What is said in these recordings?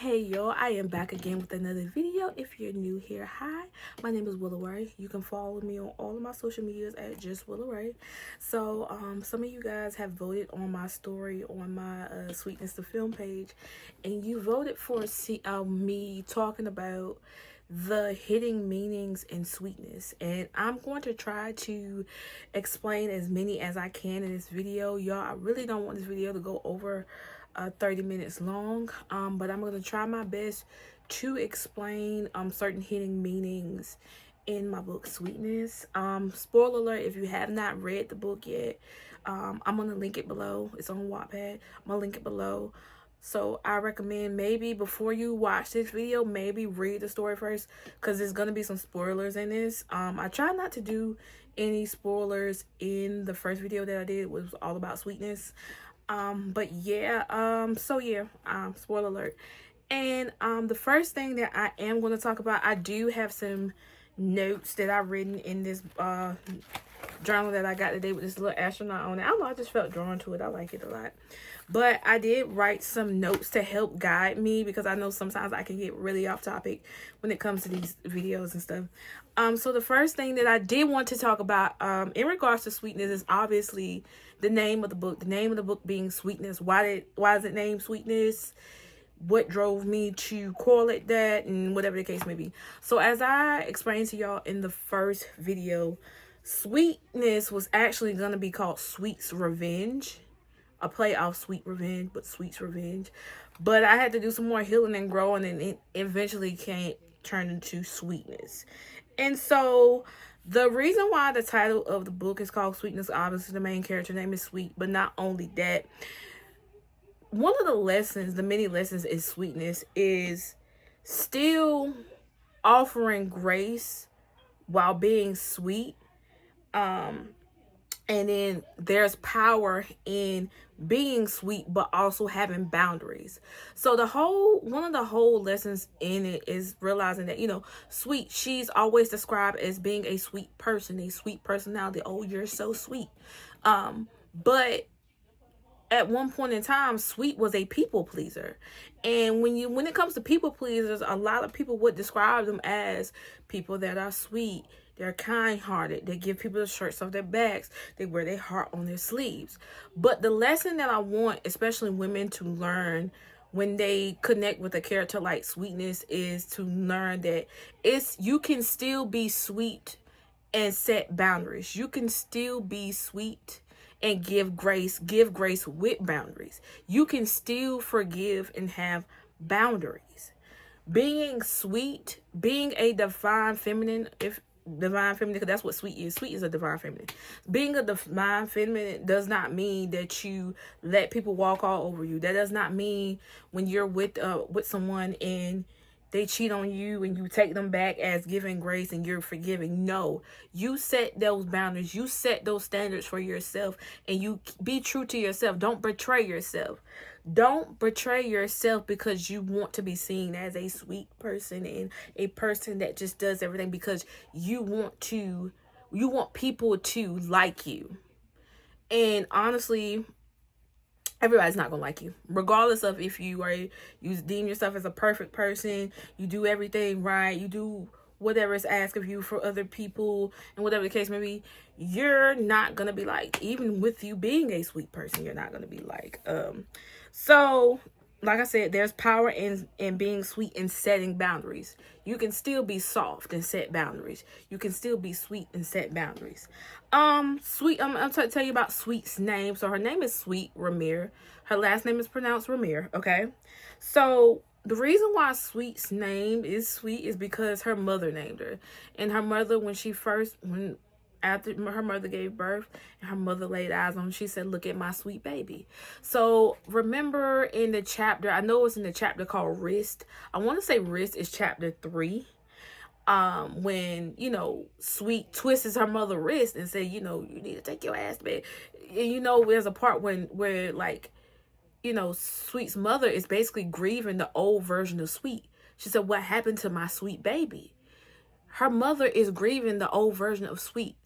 Hey y'all, I am back again with another video. If you're new here, hi, my name is Willa Ray. You can follow me on all of my social medias at just Willa Ray. So some of you guys have voted on my story on my Sweetness to Film page, and you voted for me talking about the hidden meanings in sweetness, and I'm going to try to explain as many as I can in this video. Y'all, I really don't want this video to go over 30 minutes long, but I'm going to try my best to explain certain hidden meanings in my book Sweetness. Spoiler alert, if you have not read the book yet, I'm going to link it below. It's on Wattpad. I'm going to link it below. So I recommend maybe before you watch this video, maybe read the story first, because there's going to be some spoilers in this. I try not to do any spoilers in the first video that I did. It was all about sweetness. But yeah, spoiler alert. And the first thing that I am going to talk about, I do have some notes that I've written in this journal that I got today with this little astronaut on it. I don't know, I just felt drawn to it. I like it a lot. But I did write some notes to help guide me, because I know sometimes I can get really off topic when it comes to these videos and stuff. So the first thing that I did want to talk about in regards to sweetness is obviously the name of the book. The name of the book being Sweetness. Why is it named Sweetness? What drove me to call it that, and whatever the case may be. So as I explained to y'all in the first video, Sweetness was actually going to be called Sweet's Revenge. A play off Sweet Revenge, but Sweet's Revenge. But I had to do some more healing and growing, and it eventually turn into Sweetness. And so the reason why the title of the book is called Sweetness, obviously the main character name is Sweet, but not only that, one of the lessons, the many lessons in sweetness, is still offering grace while being sweet. And then there's power in being sweet, but also having boundaries. So one of the whole lessons in it is realizing that, Sweet, she's always described as being a sweet person, a sweet personality. Oh, you're so sweet. But at one point in time, Sweet was a people pleaser. And when it comes to people pleasers, a lot of people would describe them as people that are sweet. They're kind-hearted. They give people the shirts off their backs. They wear their heart on their sleeves. But the lesson that I want, especially women, to learn when they connect with a character like Sweetness is to learn that you can still be sweet and set boundaries. You can still be sweet and give grace with boundaries. You can still forgive and have boundaries. Being sweet, being a divine feminine, because that's what sweet is. Sweet is a divine feminine. Being a divine feminine does not mean that you let people walk all over you. That does not mean when you're with someone and they cheat on you and you take them back as giving grace and you're forgiving. No, you set those boundaries. You set those standards for yourself, and you be true to yourself. Don't betray yourself. Don't betray yourself because you want to be seen as a sweet person and a person that just does everything because you want people to like you. And honestly, everybody's not gonna like you, regardless of if you deem yourself as a perfect person, you do everything right, you do whatever is asked of you for other people, and whatever the case may be, you're not gonna be liked. Even with you being a sweet person, you're not gonna be liked. So like I said, there's power in being sweet and setting boundaries. You can still be soft and set boundaries. You can still be sweet and set boundaries. Sweet, I'm gonna tell you about Sweet's name. So her name is Sweet Ramir. Her last name is pronounced Ramir, okay? So the reason why Sweet's name is Sweet is because her mother named her. And her mother, after her mother gave birth and her mother laid eyes on her, she said, "Look at my sweet baby." So remember in the chapter, I know it's in the chapter called Wrist. I want to say Wrist is chapter 3. When, Sweet twists her mother's wrist and say, you need to take your ass to bed. And there's a part where Sweet's mother is basically grieving the old version of Sweet. She said, "What happened to my sweet baby?" Her mother is grieving the old version of Sweet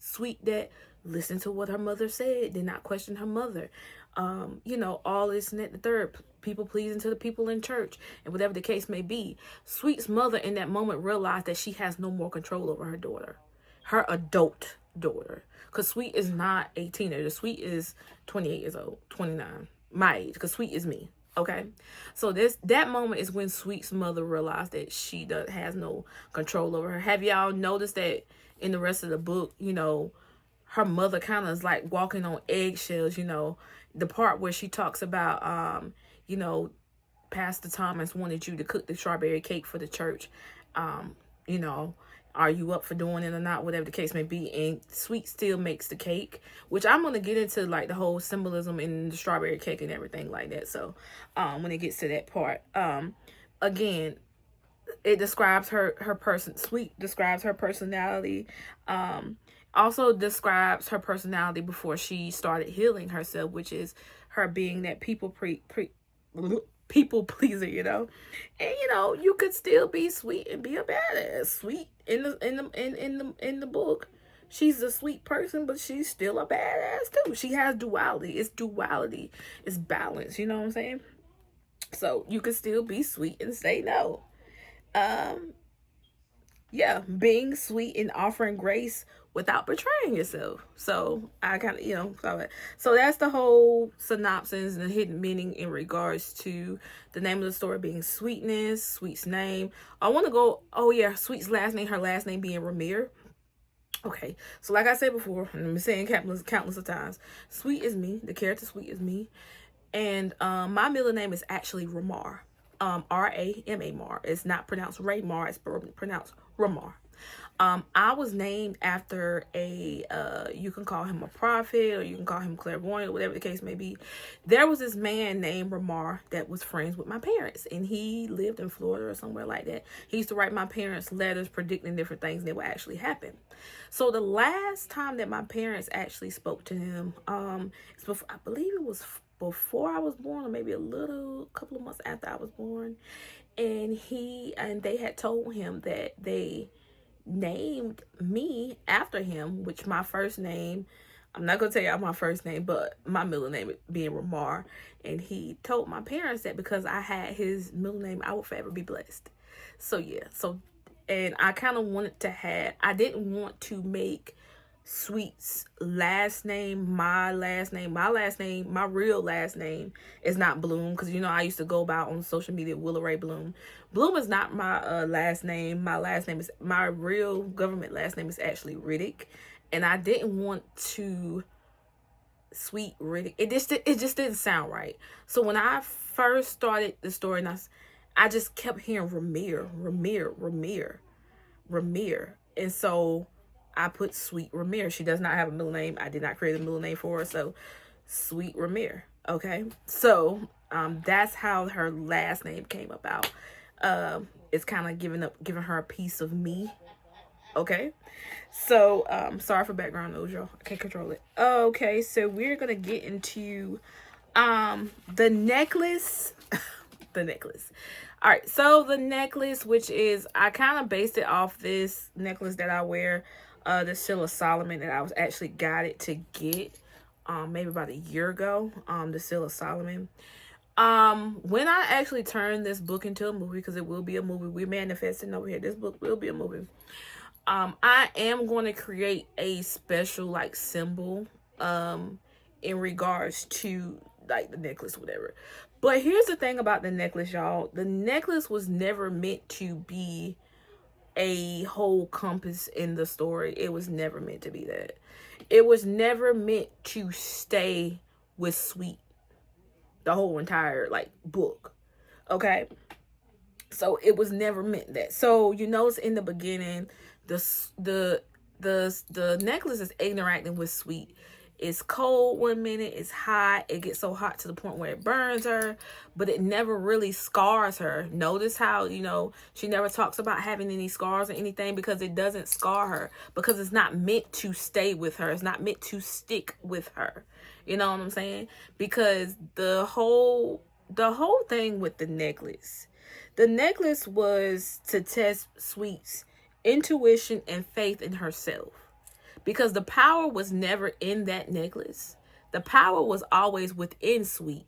that listened to what her mother said, did not question her mother. All this and that, the third. people pleasing to the people in church, and whatever the case may be. Sweet's mother in that moment realized that she has no more control over her daughter, her adult daughter. Because Sweet is not a teenager. Sweet is 28 years old, 29, my age, because Sweet is me. Okay, so that moment is when Sweet's mother realized that she has no control over her. Have y'all noticed that in the rest of the book, you know, her mother kind of is like walking on eggshells, you know, the part where she talks about, you know, Pastor Thomas wanted you to cook the strawberry cake for the church. You know, are you up for doing it or not? Whatever the case may be. And Sweet still makes the cake, which I'm going to get into like the whole symbolism in the strawberry cake and everything like that. So, when it gets to that part, again, it describes her person. Sweet describes her personality. Also describes her personality before she started healing herself, which is her being that people pleaser, you know. And you know, you could still be sweet and be a badass. Sweet in the book, she's a sweet person, but she's still a badass too. She has duality. It's duality. It's balance. You know what I'm saying? So you could still be sweet and say no. Yeah, being sweet and offering grace without betraying yourself. So I kind of, you know, so that's the whole synopsis and the hidden meaning in regards to the name of the story being Sweetness, Sweet's name. I want to go, oh yeah, Sweet's last name, her last name being Ramir. Okay, so like I said before, and I'm saying countless of times, Sweet is me. The character Sweet is me. And my middle name is actually Ramar. R-A-M-A-Mar. It's not pronounced Raymar, it's pronounced Ramar. I was named after you can call him a prophet, or you can call him clairvoyant, whatever the case may be. There was this man named Ramar that was friends with my parents, and he lived in Florida or somewhere like that. He used to write my parents letters predicting different things that would actually happen. So the last time that my parents actually spoke to him, it's before, I believe it was before I was born, or maybe couple of months after I was born, and they had told him that they named me after him, which my first name, I'm not gonna tell y'all my first name, but my middle name being Ramar. And he told my parents that because I had his middle name, I would forever be blessed. So yeah, and I kind of wanted to I didn't want to make Sweet's last name my last name. My real last name is not Bloom, because you know I used to go about on social media Willa Ray Bloom. Bloom is not my last name. My real government last name is actually Riddick, and I didn't want to Sweet Riddick. It just didn't sound right. So when I first started the story, and I just kept hearing Ramir, and so I put Sweet Ramir. She does not have a middle name. I did not create a middle name for her, so Sweet Ramir. Okay, so that's how her last name came about. It's kind of giving her a piece of me. Okay, so sorry for background noise, y'all. I can't control it. Okay, so we're gonna get into the necklace. The necklace. All right, so the necklace, which is, I kind of based it off this necklace that I wear, the Seal of Solomon, that I was actually guided to get maybe about a year ago, the Seal of Solomon. When I actually turn this book into a movie, because it will be a movie, we're manifesting over here, this book will be a movie. I am going to create a special like symbol in regards to like the necklace, whatever. But here's the thing about the necklace, y'all. The necklace was never meant to be a whole compass in the story. It was never meant to be that. It was never meant to stay with Sweet the whole entire like book. Okay, so it was never meant that. So you notice in the beginning, the necklace is interacting with Sweet. It's cold one minute, it's hot, it gets so hot to the point where it burns her, but it never really scars her. Notice how, you know, she never talks about having any scars or anything, because it doesn't scar her, because it's not meant to stay with her. It's not meant to stick with her. You know what I'm saying? Because the whole thing with the necklace was to test Sweet's intuition and faith in herself. Because the power was never in that necklace. The power was always within Sweet.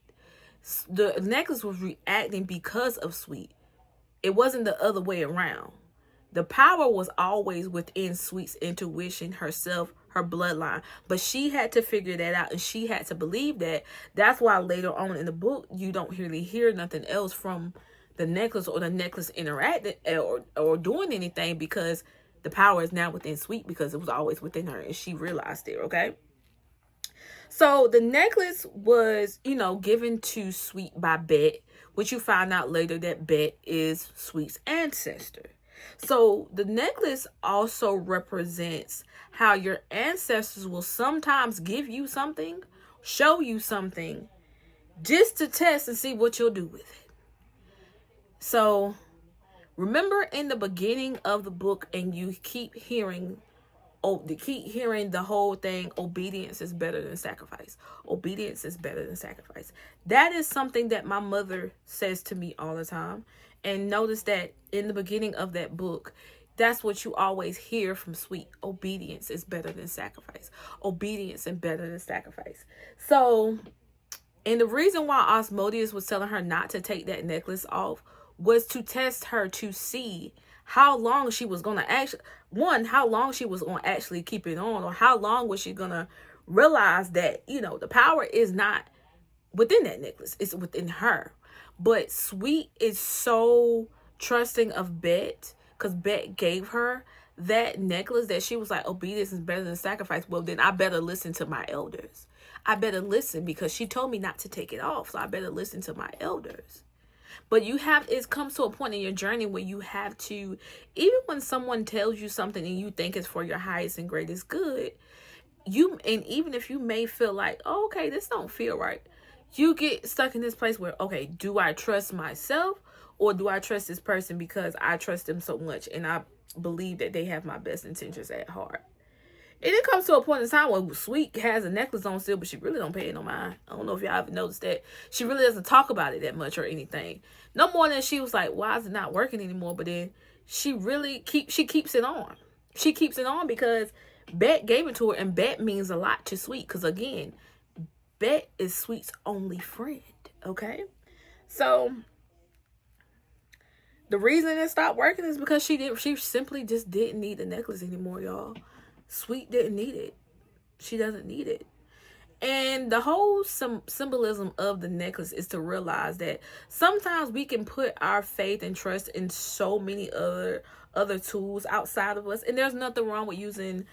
The necklace was reacting because of Sweet. It wasn't the other way around. The power was always within Sweet's intuition, herself, her bloodline. But she had to figure that out, and she had to believe that. That's why later on in the book, you don't really hear nothing else from the necklace, or the necklace interacting or doing anything, because the power is now within Sweet, because it was always within her, and she realized it, okay? So the necklace was, given to Sweet by Bet, which you find out later that Bet is Sweet's ancestor. So the necklace also represents how your ancestors will sometimes give you something, show you something, just to test and see what you'll do with it. So remember in the beginning of the book, and you keep hearing the whole thing, obedience is better than sacrifice. Obedience is better than sacrifice. That is something that my mother says to me all the time. And notice that in the beginning of that book, that's what you always hear from Sweet. Obedience is better than sacrifice. Obedience is better than sacrifice. So, and the reason why Asmodeus was telling her not to take that necklace off was to test her, to see how long she was going to actually keep it on, or how long was she going to realize that, the power is not within that necklace, it's within her. But Sweet is so trusting of Bet, because Bet gave her that necklace, that she was like, obedience is better than sacrifice. Well, then I better listen to my elders. I better listen, because she told me not to take it off, so I better listen to my elders. But it comes to a point in your journey where you have to, even when someone tells you something and you think it's for your highest and greatest good, and even if you may feel like, oh, okay, this don't feel right, you get stuck in this place where, okay, do I trust myself, or do I trust this person because I trust them so much and I believe that they have my best intentions at heart? And it comes to a point in time where Sweet has a necklace on still, but she really don't pay it no mind. I don't know if y'all ever noticed that. She really doesn't talk about it that much or anything. No more than she was like, why is it not working anymore? But then she really keeps it on. She keeps it on because Bet gave it to her, and Bet means a lot to Sweet. Because again, Bet is Sweet's only friend, okay? So the reason it stopped working is because she simply just didn't need the necklace anymore, y'all. Sweet didn't need it. She doesn't need it. And the whole symbolism of the necklace is to realize that sometimes we can put our faith and trust in so many other tools outside of us. And there's nothing wrong with using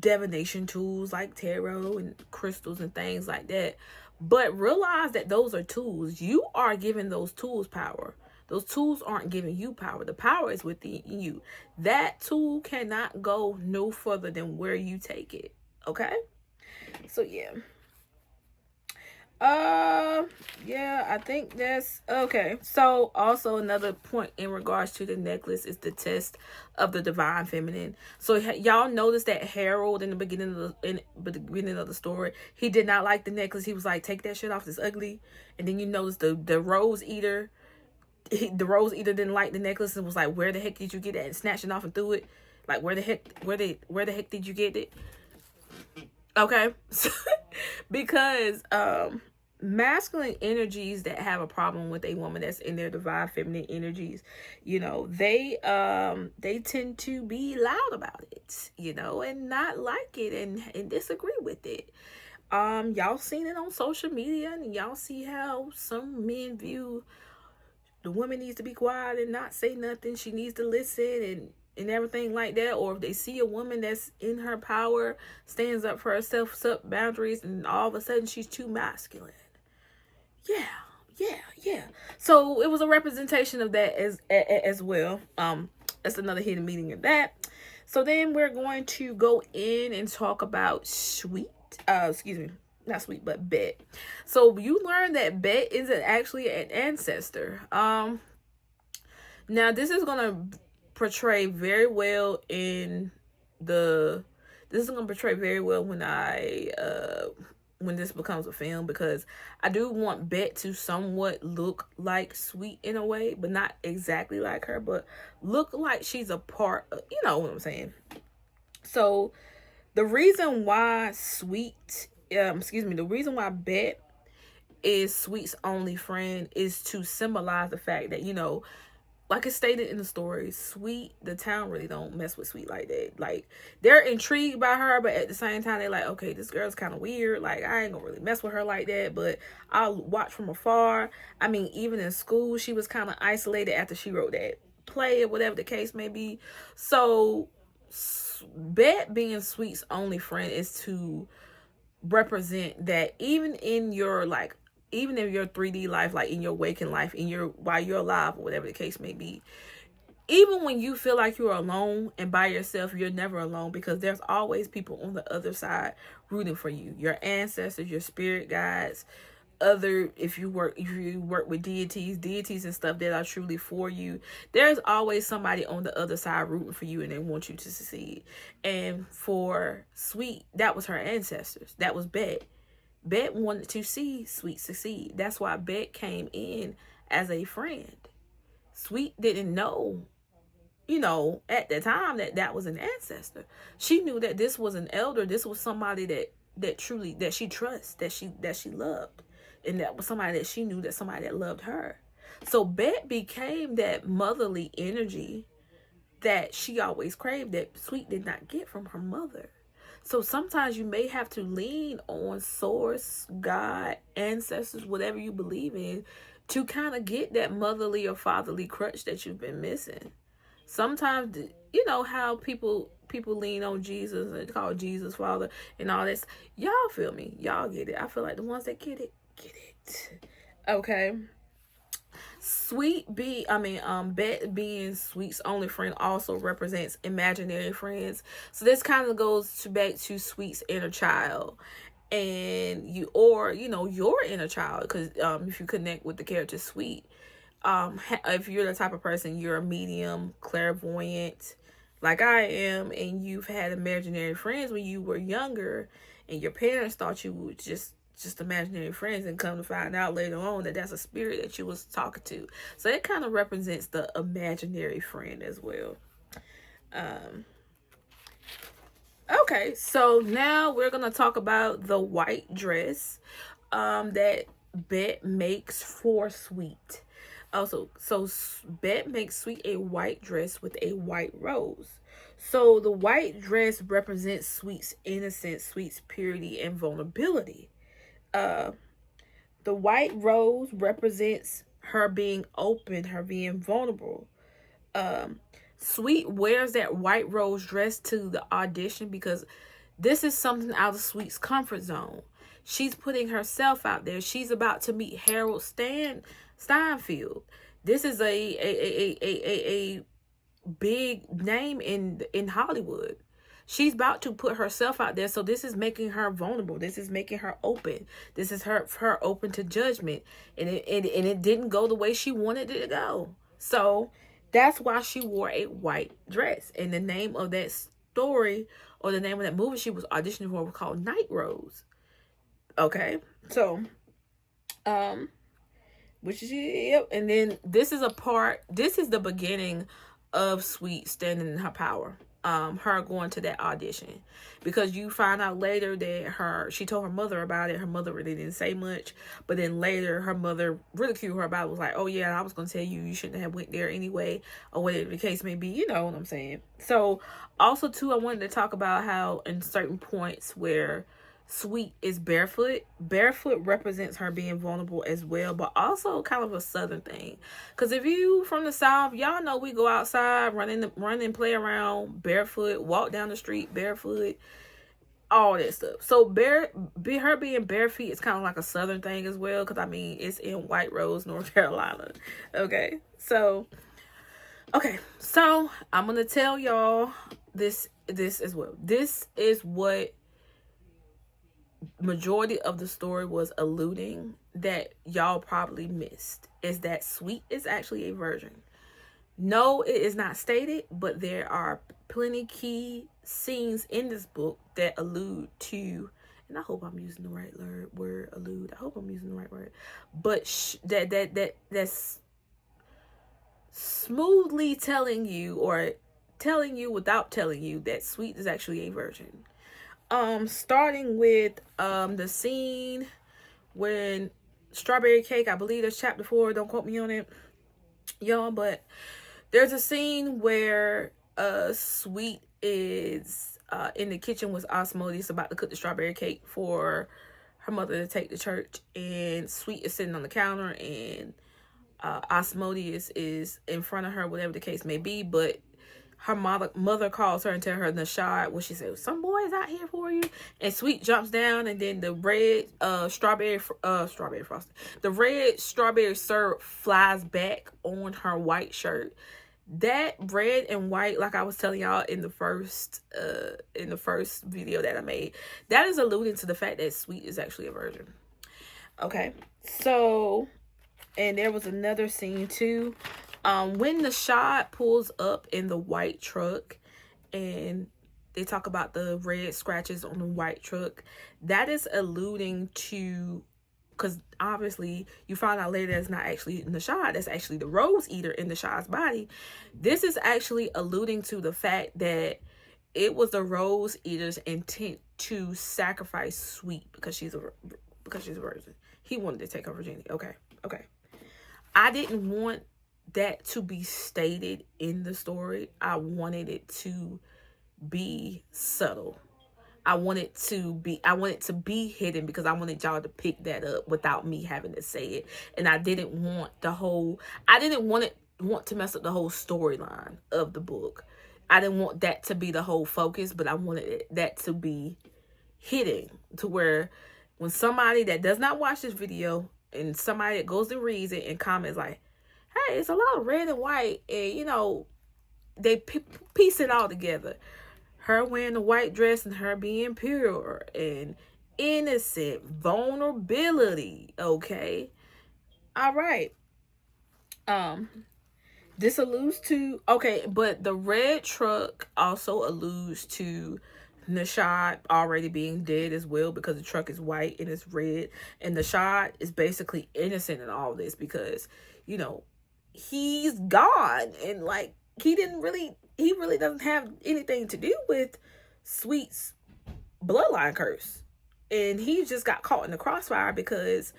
divination tools like tarot and crystals and things like that. But realize that those are tools. You are giving those tools power. Those tools aren't giving you power. The power is within you. That tool cannot go no further than where you take it. Okay? So, yeah. I think that's okay. So also another point in regards to the necklace is the test of the divine feminine. So y'all notice that Harold in the beginning of the story, he did not like the necklace. He was like, take that shit off, it's ugly. And then you notice the rose eater, the rose eater didn't like the necklace and was like, where the heck did you get that? And snatched it off and threw it. Like, where the heck did you get it? Okay. Because masculine energies that have a problem with a woman that's in their divine feminine energies, they tend to be loud about it, and not like it and disagree with it. Y'all seen it on social media, and y'all see how some men view the woman needs to be quiet and not say nothing. She needs to listen and everything like that. Or if they see a woman that's in her power, stands up for herself, set boundaries, and all of a sudden she's too masculine. Yeah. So it was a representation of that as well. That's another hidden meaning of that. So then we're going to go in and talk about not Sweet, but Bet. So you learn that Bet isn't actually an ancestor. Now this is gonna portray very well when this becomes a film, because I do want Bet to somewhat look like Sweet in a way, but not exactly like her, but look like she's a part of, you know what I'm saying. So the reason why Bet is Sweet's only friend is to symbolize the fact that, you know, like it's stated in the story, Sweet, the town really don't mess with Sweet like that. Like, they're intrigued by her, but at the same time, they're like, okay, this girl's kind of weird. Like, I ain't gonna really mess with her like that, but I'll watch from afar. I mean, even in school, she was kind of isolated after she wrote that play or whatever the case may be. So, Bet being Sweet's only friend is to represent that even in your, like, even in your 3D life, like in your waking life, in your, while you're alive or whatever the case may be, even when you feel like you're alone and by yourself, you're never alone, because there's always people on the other side rooting for you. Your ancestors, your spirit guides, other, if you work with deities and stuff that are truly for you, there's always somebody on the other side rooting for you, and they want you to succeed. And for Sweet, that was her ancestors. That was Bet. Bet wanted to see Sweet succeed. That's why Bet came in as a friend. Sweet didn't know, you know, at the time that was an ancestor. She knew that this was an elder. This was somebody that truly, that she trusts, that she loved, and that was somebody that she knew, that somebody that loved her. So Bet became that motherly energy that she always craved, that Sweet did not get from her mother. So sometimes you may have to lean on source, God, ancestors, whatever you believe in, to kind of get that motherly or fatherly crutch that you've been missing. Sometimes, you know how people lean on Jesus and call Jesus Father and all this. Y'all feel me? Y'all get it. I feel like the ones that get it, get it. Okay. Bet being Sweet's only friend also represents imaginary friends. So this kind of goes back to Sweet's inner child, and your inner child, because if you connect with the character Sweet, if you're the type of person, you're a medium, clairvoyant, like I am, and you've had imaginary friends when you were younger, and your parents thought you would just imaginary friends, and come to find out later on that that's a spirit that you was talking to. So it kind of represents the imaginary friend as well. Okay, so now we're gonna talk about the white dress that Bet makes for Sweet. Also, so Bet makes Sweet a white dress with a white rose. So the white dress represents Sweet's innocence, Sweet's purity and vulnerability. The white rose represents her being open, her being vulnerable. Sweet wears that white rose dress to the audition because this is something out of Sweet's comfort zone. She's putting herself out there. She's about to meet Harold Steinfeld. This is a big name in Hollywood. She's about to put herself out there, so this is making her vulnerable. This is making her open. This is her open to judgment, and it didn't go the way she wanted it to go. So that's why she wore a white dress. And the name of that story, or the name of that movie she was auditioning for, was called Night Rose. Okay, so which is, yep. And then this is the beginning of Sweet standing in her power. Her going to that audition, because you find out later that she told her mother about it. Her mother really didn't say much, but then later her mother ridiculed her about it, was like, oh yeah, I was gonna tell you shouldn't have went there anyway, or whatever the case may be. You know what I'm saying? So also too, I wanted to talk about how in certain points where Sweet is barefoot. Barefoot represents her being vulnerable as well, but also kind of a southern thing. Because if you from the South, y'all know we go outside, run and play around barefoot, walk down the street barefoot, all that stuff. So her being bare feet is kind of like a southern thing as well. Because I mean, it's in White Rose, North Carolina. Okay, so I'm gonna tell y'all this as well. This is what majority of the story was alluding, that y'all probably missed, is that Sweet is actually a virgin. No, it is not stated, but there are plenty key scenes in this book that allude to, and I hope I'm using the right word, allude. I hope I'm using the right word, but that's smoothly telling you, or telling you without telling you, that Sweet is actually a virgin. Starting with the scene when strawberry cake. I believe that's chapter 4. Don't quote me on it, y'all. But there's a scene where Sweet is in the kitchen with Asmodeus about to cook the strawberry cake for her mother to take to church, and Sweet is sitting on the counter, and Asmodeus is in front of her, whatever the case may be. But her mother calls her and tell her Nashad, when she says, "Some boys out here for you," and Sweet jumps down, and then the red strawberry frosting, the red strawberry syrup flies back on her white shirt. That red and white, like I was telling y'all in the first video that I made, that is alluding to the fact that Sweet is actually a virgin. Okay, so, and there was another scene too, when Nashad pulls up in the white truck, and they talk about the red scratches on the white truck, that is alluding to, because obviously you find out later that's not actually Nashad, that's actually the Rose Eater in Nashad's body. This is actually alluding to the fact that it was the Rose Eater's intent to sacrifice Sweet because she's a virgin. He wanted to take her virginity. Okay. I didn't want that to be stated in the story. I wanted it to be subtle. I want it to be hidden because I wanted y'all to pick that up without me having to say it. And I didn't want to mess up the whole storyline of the book. I didn't want that to be the whole focus, but I wanted that to be hidden to where when somebody that does not watch this video and somebody that goes and reads it and comments like, "Hey, it's a lot of red and white," and they piece it all together. Her wearing the white dress and her being pure and innocent, vulnerability. Okay. All right. This alludes to, okay, but the red truck also alludes to Nashad already being dead as well, because the truck is white and it's red, and Nashad is basically innocent in all this because, he's gone, and like he really doesn't have anything to do with Sweet's bloodline curse. And he just got caught in the crossfire because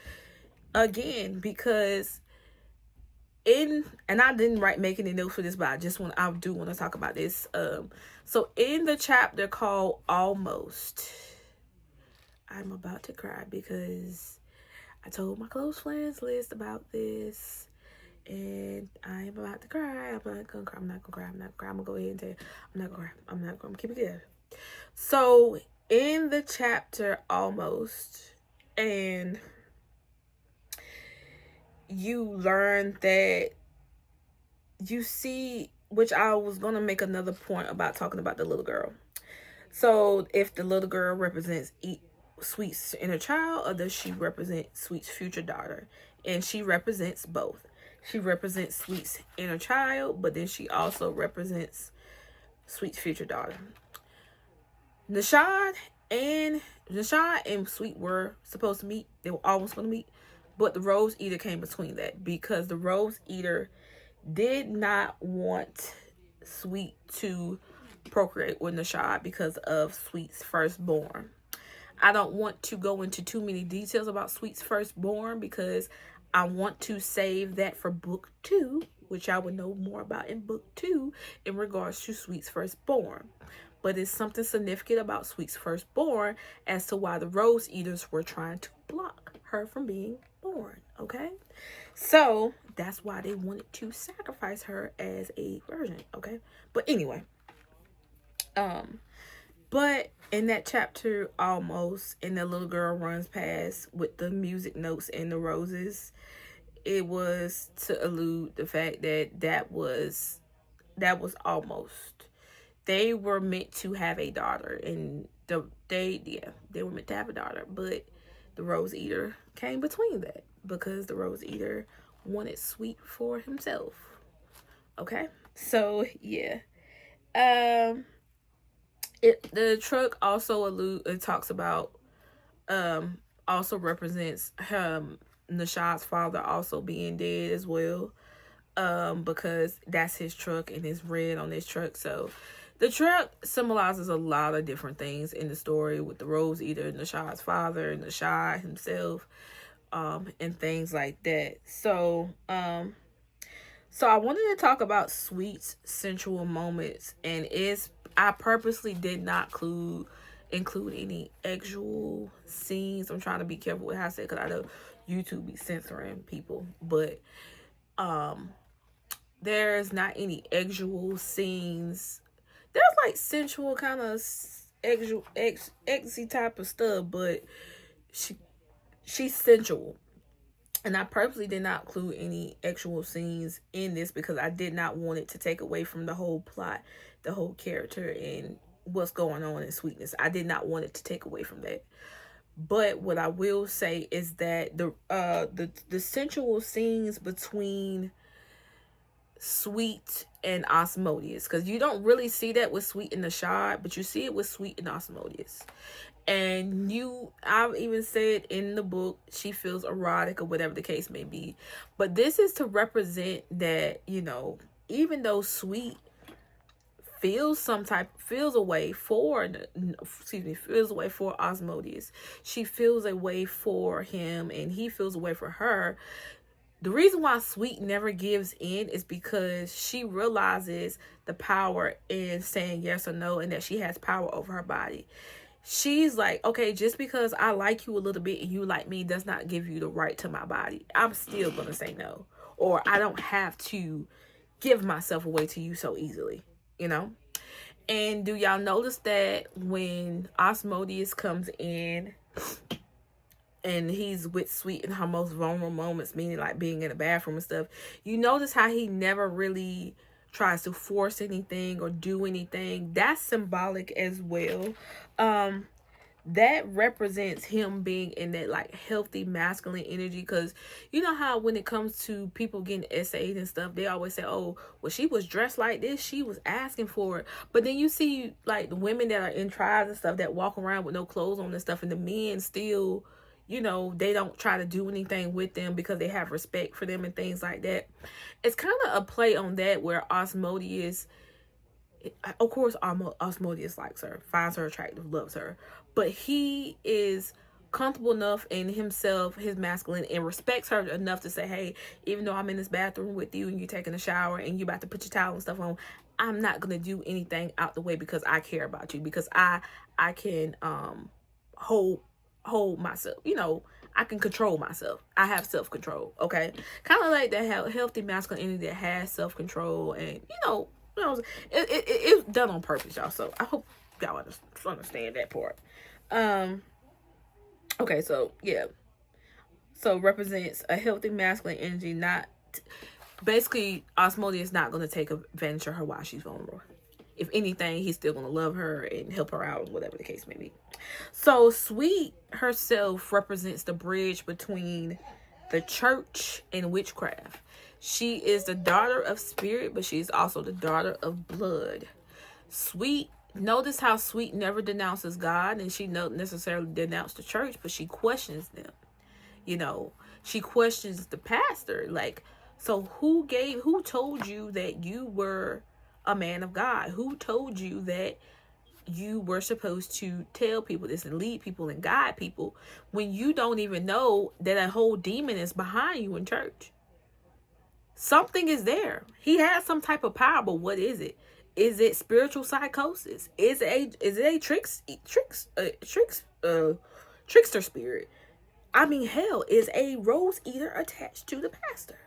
and I didn't make any notes for this, but I do want to talk about this. So in the chapter called Almost, I'm about to cry because I told my close friends list about this. And I am about to cry. I'm not gonna cry. I'm gonna go ahead and tell you. I'm not gonna keep it together. So in the chapter Almost, and you learn that you see, which I was gonna make another point about talking about the little girl. So if the little girl represents Sweet's inner child, or does she represent Sweet's future daughter? And she represents both. She represents Sweet's inner child, but then she also represents Sweet's future daughter. Nashad and Sweet were supposed to meet. They were almost going to meet, but the Rose Eater came between that because the Rose Eater did not want Sweet to procreate with Nashad because of Sweet's firstborn. I don't want to go into too many details about Sweet's firstborn because I want to save that for book 2, which I would know more about in book 2 in regards to Sweet's firstborn. But it's something significant about Sweet's firstborn as to why the Rose Eaters were trying to block her from being born. Okay, so that's why they wanted to sacrifice her as a virgin. Okay, but anyway, but in that chapter Almost, and the little girl runs past with the music notes and the roses, it was to allude the fact that was almost. They were meant to have a daughter, and they were meant to have a daughter, but the Rose Eater came between that because the Rose Eater wanted Sweet for himself. Okay, so yeah. The truck also talks about also represents Nashad's father also being dead as well, because that's his truck and it's red on this truck. So the truck symbolizes a lot of different things in the story with the Rose Eater, Nashad's father, and Nashad himself. and things like that. So I wanted to talk about Sweet's sensual moments, and I purposely did not include any actual scenes. I'm trying to be careful with how I say, because I know YouTube be censoring people, but there's not any actual scenes. There's like sensual kind of actual exy type of stuff, but she's sensual. And I purposely did not include any actual scenes in this because I did not want it to take away from the whole plot, the whole character, and what's going on in Sweetness. I did not want it to take away from that. But what I will say is that the sensual scenes between Sweet and Asmodeus, because you don't really see that with Sweet and the Shard, but you see it with Sweet and Asmodeus. And I've even said in the book, she feels erotic or whatever the case may be. But this is to represent that, even though Sweet feels a way for Asmodeus, she feels a way for him, and he feels a way for her. The reason why Sweet never gives in is because she realizes the power in saying yes or no, and that she has power over her body. She's like, okay, just because I like you a little bit and you like me does not give you the right to my body. I'm still going to say no. Or I don't have to give myself away to you so easily, And do y'all notice that when Asmodeus comes in and he's with Sweet in her most vulnerable moments, meaning like being in the bathroom and stuff, you notice how he never really tries to force anything or do anything? That's symbolic as well. That represents him being in that like healthy masculine energy, because you know how when it comes to people getting SA'd and stuff, they always say, oh, well, she was dressed like this, she was asking for it. But then you see like the women that are in tribes and stuff that walk around with no clothes on and stuff, and the men still, they don't try to do anything with them because they have respect for them and things like that. It's kind of a play on that, where Asmodeus, of course, Asmodeus likes her, finds her attractive, loves her, but he is comfortable enough in himself, his masculine, and respects her enough to say, hey, even though I'm in this bathroom with you and you're taking a shower and you're about to put your towel and stuff on, I'm not going to do anything out the way because I care about you, because I can hold myself, I can control myself. I have self-control, okay? Kind of like that healthy masculine energy that has self-control, and it's done on purpose, y'all. So I hope y'all understand that part. Okay, so yeah, so represents a healthy masculine energy. Not basically, Asmodeus is not going to take advantage of her while she's vulnerable. If anything, he's still going to love her and help her out, whatever the case may be. So Sweet herself represents the bridge between the church and witchcraft. She is the daughter of spirit, but she's also the daughter of blood. Sweet, notice how Sweet never denounces God, and she don't necessarily denounce the church, but she questions them. She questions the pastor. Like, so who told you that you were a man of God? Who told you that you were supposed to tell people this and lead people and guide people when you don't even know that a whole demon is behind you in church? Something is there. He has some type of power, but what is it? Is it spiritual psychosis? Is it a trickster spirit? I mean, hell, is a rose eater attached to the pastor?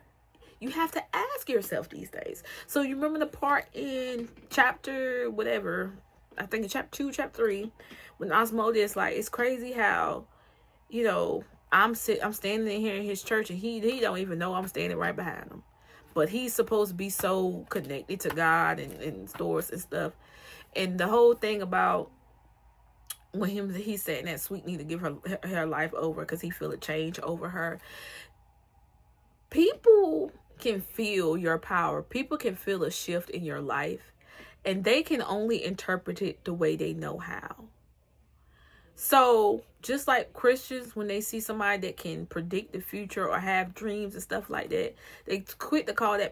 You have to ask yourself these days. So you remember the part in chapter whatever, I think in chapter 2, chapter 3, when Asmodeus, like, it's crazy how, I'm standing in here in his church and he don't even know I'm standing right behind him. But he's supposed to be so connected to God and stores and stuff. And the whole thing about when he's saying that Sweet need to give her life over because he feel a change over her. People can feel your power. People can feel a shift in your life. And they can only interpret it the way they know how. So just like Christians, when they see somebody that can predict the future or have dreams and stuff like that, they quit to call that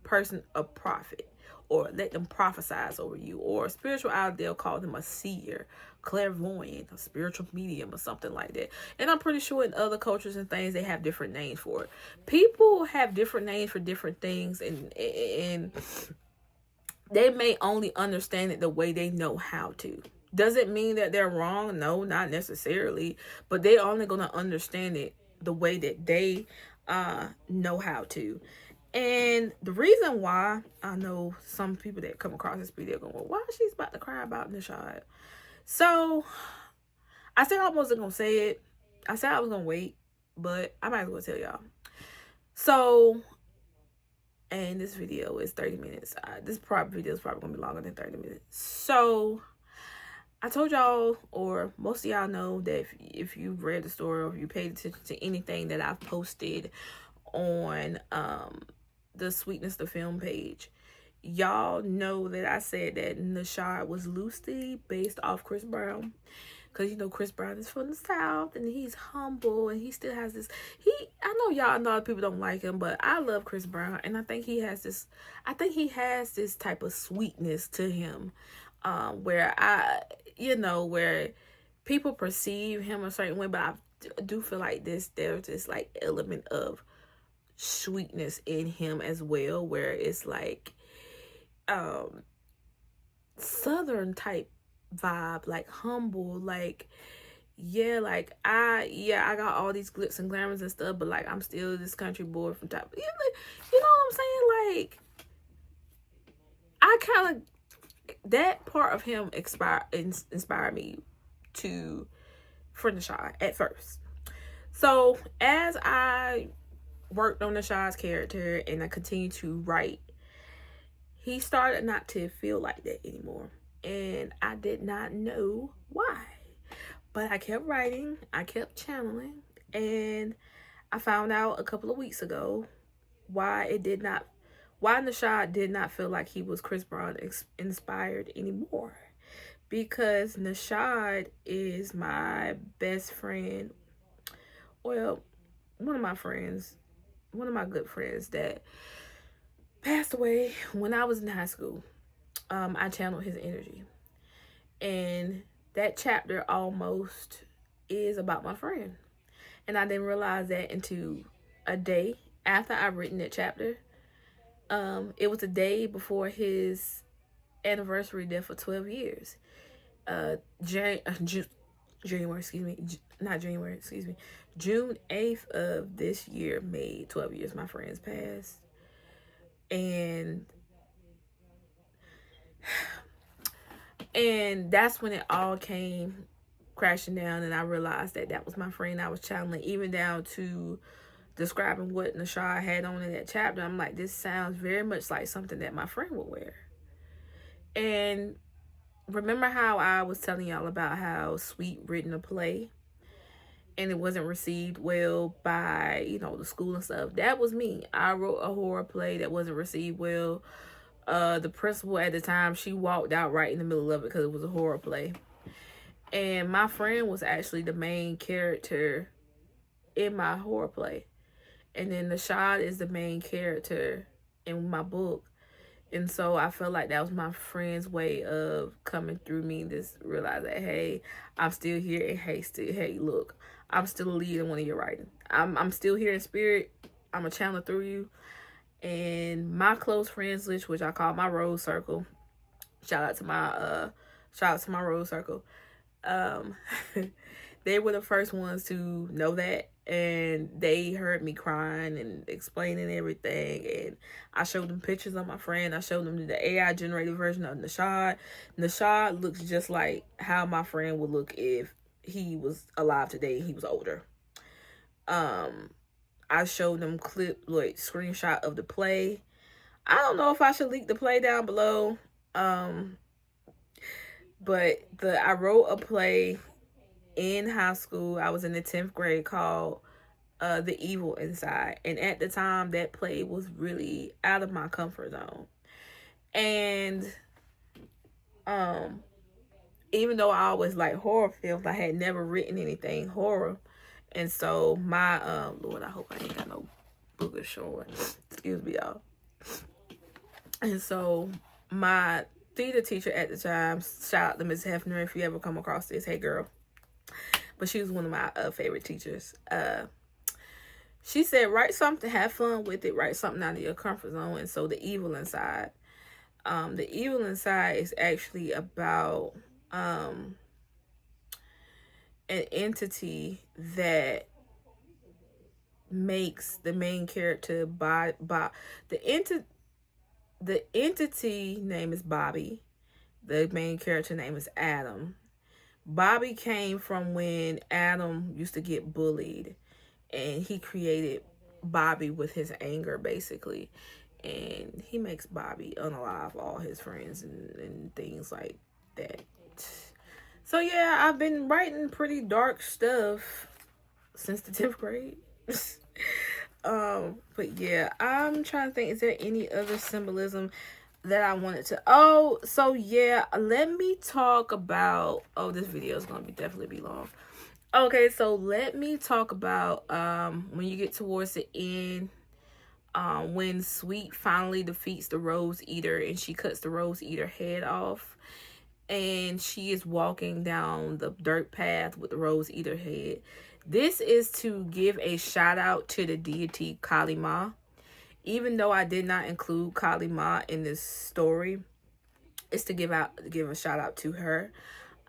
person a prophet, or let them prophesize over you, or spiritual out there call them a seer, clairvoyant, a spiritual medium, or something like that. And I'm pretty sure in other cultures and things they have different names for it. People have different names for different things, and they may only understand it the way they know how to. Does it mean that they're wrong? No, not necessarily. But they're only going to understand it the way that they know how to. And the reason why, I know some people that come across this video going, well, why she's about to cry about Nishad? So, I said I wasn't going to say it. I said I was going to wait. But I might as well tell y'all. So, and this video is 30 minutes. This video is probably going to be longer than 30 minutes. So, I told y'all, or most of y'all know, that if you've read the story or if you paid attention to anything that I've posted on the Sweetness the Film page, y'all know that I said that Nishad was loosely based off Chris Brown. Because, you know, Chris Brown is from the South and he's humble and he still has this, I know y'all know people don't like him, but I love Chris Brown. And I think he has this type of sweetness to him, where where people perceive him a certain way, but I do feel like there's this like element of sweetness in him as well, where it's like Southern type vibe, like humble, like I got all these glitz and glamours and stuff, but like I'm still this country boy from top. You know what I'm saying? Like I kind of, that part of him inspired me for Nishad at first. So as I worked on Nishad's character and I continued to write, he started not to feel like that anymore. And I did not know why. But I kept writing, I kept channeling, and I found out a couple of weeks ago why Nishad did not feel like he was Chris Brown inspired anymore. Because Nishad is my best friend. Well, one of my good friends that passed away when I was in high school. I channeled his energy. And that chapter almost is about my friend. And I didn't realize that until a day after I've written that chapter. It was a day before his anniversary death for 12 years. June 8th of this year made 12 years my friends passed. And that's when it all came crashing down, and I realized that was my friend I was channeling, even down to describing what Nishad had on in that chapter. I'm like, this sounds very much like something that my friend would wear. And remember how I was telling y'all about how Sweet written a play and it wasn't received well by, the school and stuff? That was me. I wrote a horror play that wasn't received well. The principal at the time, she walked out right in the middle of it because it was a horror play. And my friend was actually the main character in my horror play. And then Nishad is the main character in my book. And so I felt like that was my friend's way of coming through me, just realize that, hey, I'm still here, and hey, look, I'm still a lead in one of your writing. I'm still here in spirit. I'm a channel through you. And my close friends list, which I call my rose circle, shout out to my rose circle. They were the first ones to know that, and they heard me crying and explaining everything. And I showed them pictures of my friend. I showed them the AI generated version of Nishad. Nishad looks just like how my friend would look if he was alive today and he was older. I showed them screenshot of the play. I don't know if I should link the play down below. But I wrote a play in high school. I was in the 10th grade called The Evil Inside. And at the time, that play was really out of my comfort zone. And even though I always liked horror films, I had never written anything horror. And so my, Lord, I hope I ain't got no boogers showing. Excuse me, y'all. And so my theater teacher at the time, shout out to Miss Hefner if you ever come across this, hey girl, but she was one of my favorite teachers. She said, write something, have fun with it, write something out of your comfort zone. And so the evil inside. The evil inside is actually about an entity that makes the main character the entity name is Bobby. The main character name is Adam. Bobby came from when Adam used to get bullied, and he created Bobby with his anger, basically. And he makes Bobby unalive all his friends and things like that. So yeah, I've been writing pretty dark stuff since the 10th grade. But yeah, I'm trying to think, is there any other symbolism that I wanted to, oh, so yeah, let me talk about, oh, this video is gonna definitely be long. Okay, so let me talk about when you get towards the end, when Sweet finally defeats the Rose Eater and she cuts the Rose Eater head off, and she is walking down the dirt path with the Rose Eater head. This is to give a shout out to the deity Kali Ma. Even though I did not include Kali Ma in this story, it's to give a shout out to her.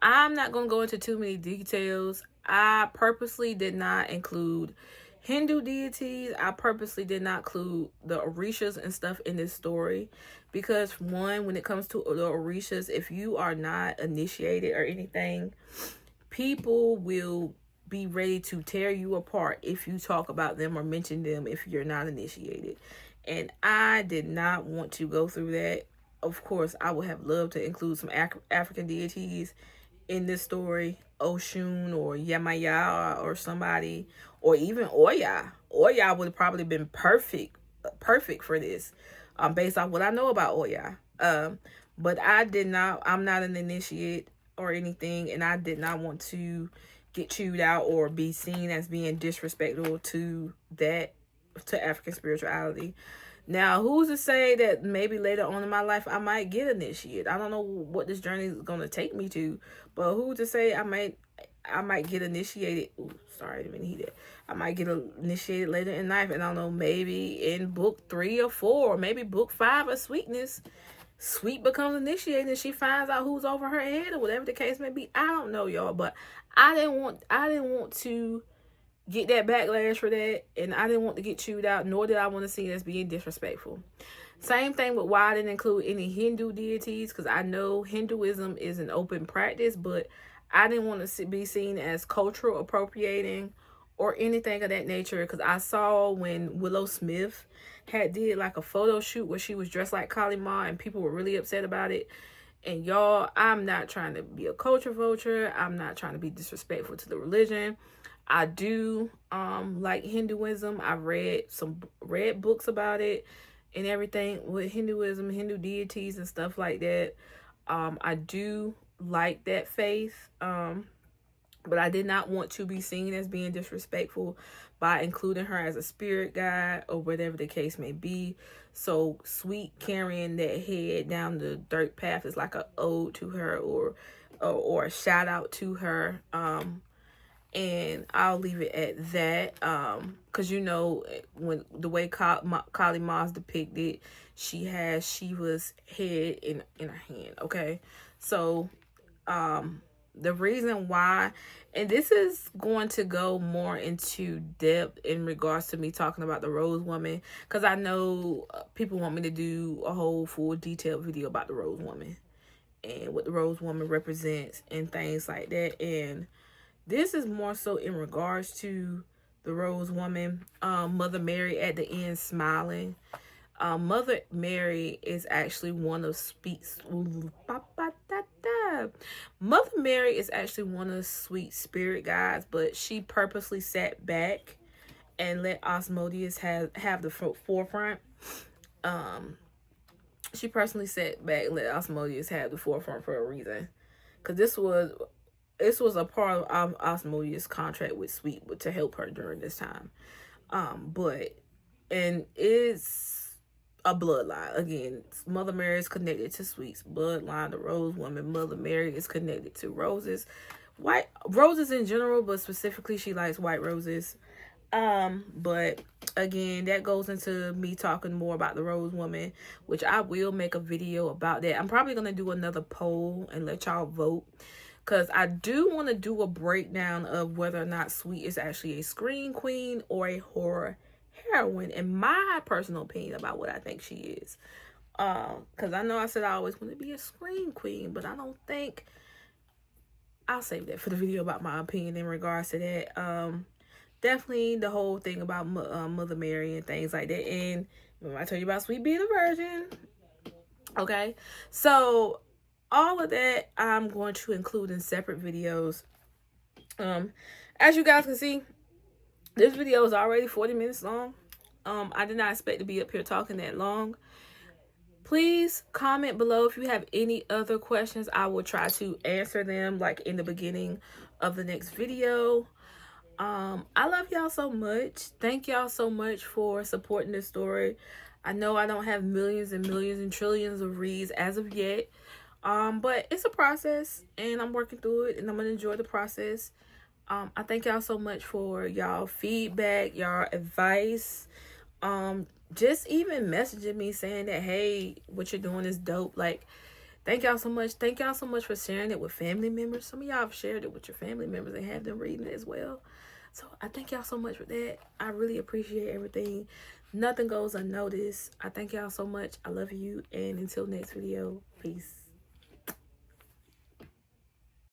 I'm not going to go into too many details. I purposely did not include Hindu deities. I purposely did not include the Orishas and stuff in this story because, one, when it comes to the Orishas, if you are not initiated or anything, people will be ready to tear you apart if you talk about them or mention them if you're not initiated. And I did not want to go through that. Of course, I would have loved to include some African deities in this story, Oshun or Yamaya or somebody, or even Oya. Oya would have probably been perfect for this, based off what I know about Oya. But I'm not an initiate or anything, and I did not want to get chewed out or be seen as being disrespectful to African spirituality. Now, who's to say that maybe later on in my life I might get initiated? I don't know what this journey is going to take me to, but who's to say I might get initiated? Ooh, sorry, I didn't mean to hear that. I might get initiated later in life, and I don't know, maybe in book 3 or 4, or maybe book 5 of Sweetness, Sweet becomes initiated and she finds out who's over her head or whatever the case may be. I don't know, y'all, but I didn't want to get that backlash for that, and I didn't want to get chewed out, nor did I want to see it as being disrespectful. Same thing with why I didn't include any Hindu deities, because I know Hinduism is an open practice, but I didn't want to be seen as cultural appropriating or anything of that nature, because I saw when Willow Smith did like a photo shoot where she was dressed like Kali Ma and people were really upset about it. And y'all, I'm not trying to be a culture vulture. I'm not trying to be disrespectful to the religion. I do like Hinduism. I've read books about it and everything with Hinduism, Hindu deities and stuff like that. I do like that faith. But I did not want to be seen as being disrespectful by including her as a spirit guide or whatever the case may be. So Sweet carrying that head down the dirt path is like an ode to her or a shout out to her. And I'll leave it at that. Because when the way Kali Ma's depicted, she has Shiva's head in her hand. Okay, so the reason why, and this is going to go more into depth in regards to me talking about the Rose Woman, because I know people want me to do a whole full detailed video about the Rose Woman and what the Rose Woman represents and things like that. And this is more so in regards to the Rose Woman. Mother Mary at the end smiling. Mother Mary is actually one of Mother Mary is actually one of Sweet spirit guides, but she purposely sat back and let Asmodeus have the forefront. She personally sat back and let Asmodeus have the forefront for a reason, because this was a part of Asmodeus' contract with Sweet to help her during this time. And it's a bloodline. Again, Mother Mary is connected to Sweet's bloodline. The Rose woman, Mother Mary, is connected to roses. White roses in general, but specifically she likes white roses. But again, that goes into me talking more about the Rose woman, which I will make a video about that. I'm probably gonna do another poll and let y'all vote, because I do want to do a breakdown of whether or not Sweet is actually a scream queen or a horror heroine, in my personal opinion about what I think she is. Because I know I said I always want to be a scream queen, but I don't think, I'll save that for the video about my opinion in regards to that. Definitely the whole thing about Mother Mary and things like that. And remember I told you about Sweet being a virgin. Okay, so all of that I'm going to include in separate videos. As you guys can see, this video is already 40 minutes long. I did not expect to be up here talking that long. Please comment below if you have any other questions. I will try to answer them like in the beginning of the next video. I love y'all so much. Thank y'all so much for supporting this story. I know I don't have millions and millions and trillions of reads as of yet. But it's a process and I'm working through it and I'm gonna enjoy the process. I thank y'all so much for y'all feedback, y'all advice. Just even messaging me saying that, hey, what you're doing is dope. Like, thank y'all so much. Thank y'all so much for sharing it with family members. Some of y'all have shared it with your family members and have them reading it as well. So I thank y'all so much for that. I really appreciate everything. Nothing goes unnoticed. I thank y'all so much. I love you. And until next video, peace.